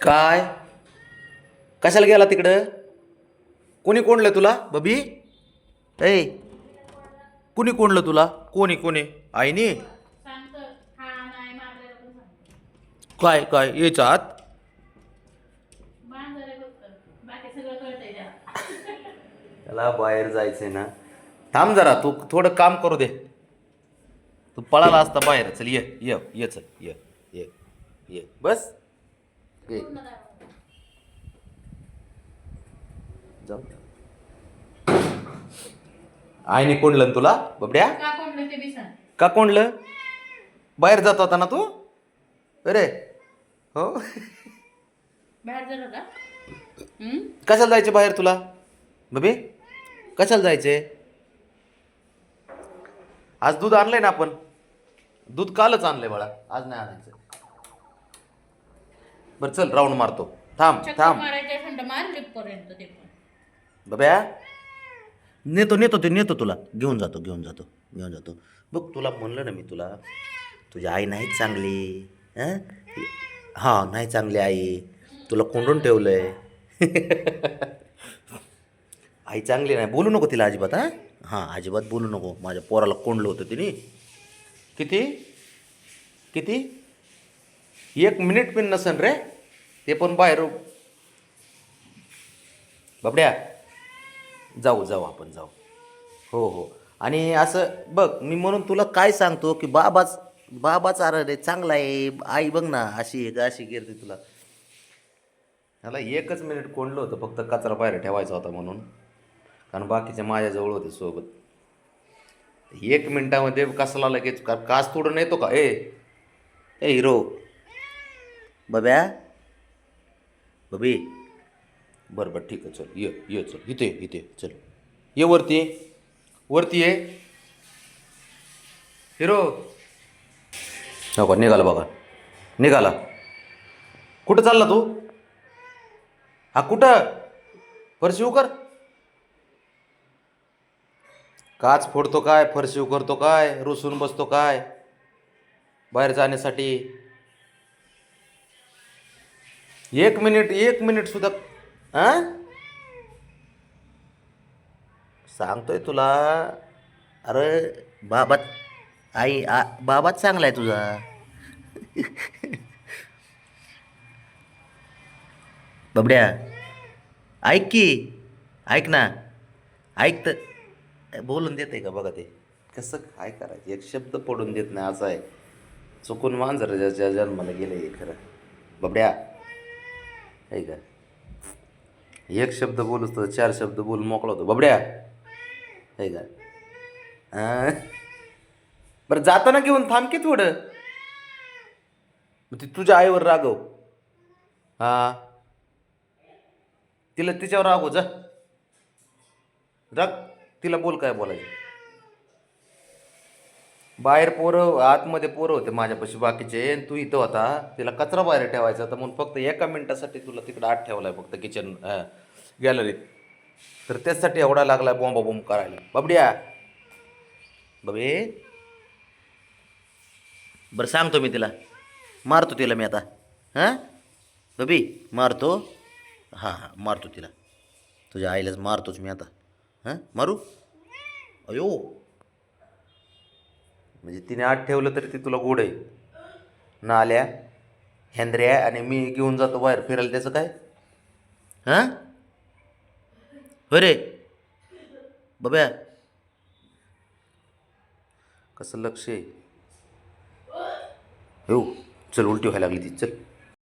काय? कशाला गेला तिकडं? कोणी कोणलं तुला बबी? ए, कुणी कोणलं तुला? कोणी आईनी? काय काय यायचं आत? त्याला बाहेर जायचंय ना. थांब जरा, तू थोडं काम करू दे. तू पळाला असता बाहेर. चल ये ये ये, चल ये ये ये, बस ये. जाऊ. आईने कोणलं तुला बबड्या? का कोणलं? बाहेर जात होता ना तू? अरे हो. कशाला जायचे बाहेर तुला बबे? कशाला जायचे? आज दूध आणलंय ना आपण. दूध कालच आणलंय बाळा, आज नाही आणायचं. बरं चल, राऊंड मारतो. थांब थांब बब्या. नेतो तुला. घेऊन जातो. बघ, तुला म्हणलं ना मी, तुला तुझी आई नाही चांगली. हा नाही चांगली आई. तुला कोंडून ठेवलंय. आई चांगली नाही. बोलू नको तिला अजिबात. हां अजिबात बोलू नको. माझ्या पोराला कोंडलं होतं तिने. किती 1 मिनिट पण नसन रे. ते पण बाहेर. बाबड्या, जाऊ आपण जाऊ. हो. आणि असं बघ, मी म्हणून तुला काय सांगतो की बाबाच अरे चांगला आहे. आई बघ ना, अशी गिरते तुला. ह्याला 1च मिनिट कोंडलं होतं, फक्त कचरा बाहेर ठेवायचा होता म्हणून. कारण बाकीचे माझ्याजवळ होते सोबत. 1 मिनिटामध्ये कसला लगेच कास तोडून येतो का? ए हिरो. बब्या, बबी. बरं ठीक आहे, चल ये चल. इथे चल. ये वरती ये हिरो. हो का, निघाला. कुठं चालला तू? हा कुठं? फरशी उकर. काच फोडतो काय? फरशी उकरतो काय? रुसून बसतो काय बाहेर जाण्यासाठी? 1 मिनिट सुद्धा. सांगतोय तुला. अरे बाबाच चांगला आहे तुझा. बबड्या, ऐक ना. ऐक तर, बोलून देते का बघा ते. कसं काय करायचं? एक शब्द पडून देत नाही, असं आहे. चुकून मांजर ज्याच्या जन्माला गेलं हे खरं. बबड्या, आहे का? एक शब्द बोलूस तर 4 शब्द बोलून मोकळा होतो. बबड्या, आहे का? बरं, जाताना घेऊन थांब की थोडं. मग ती तुझ्या आईवर रागव. हा, तिला तिच्यावर रागव जा. तिला बोल काय बोलायचं. बाहेर पोरं, आतमध्ये पोरं होते माझ्यापाशी बाकीचे, आणि तू इथं होता. तिला कचरा बाहेर ठेवायचा होता म्हणून फक्त 1 मिनिटासाठी तुला तिकडं आत ठेवलाय, फक्त किचन गॅलरीत. तर त्यासाठी एवढा लागलाय बॉम्ब करायला. बबड्या, बबे. बरं सांगतो मी तिला. मारतो तिला मी आता. बबी, मारतो. हां मारतो तिला. तुझ्या आईलाच मारतोच मी आता. मारू? अयो. म्हणजे तिने आत ठेवलं तरी ते तुला गोड आहे. नाल्या हेंद्र्या, आणि मी घेऊन जातो बाहेर फिरायला, त्याचं काय? रे बब्या, कसं लक्ष आहे? हो चल, उलटी व्हायला लागली ती. चल.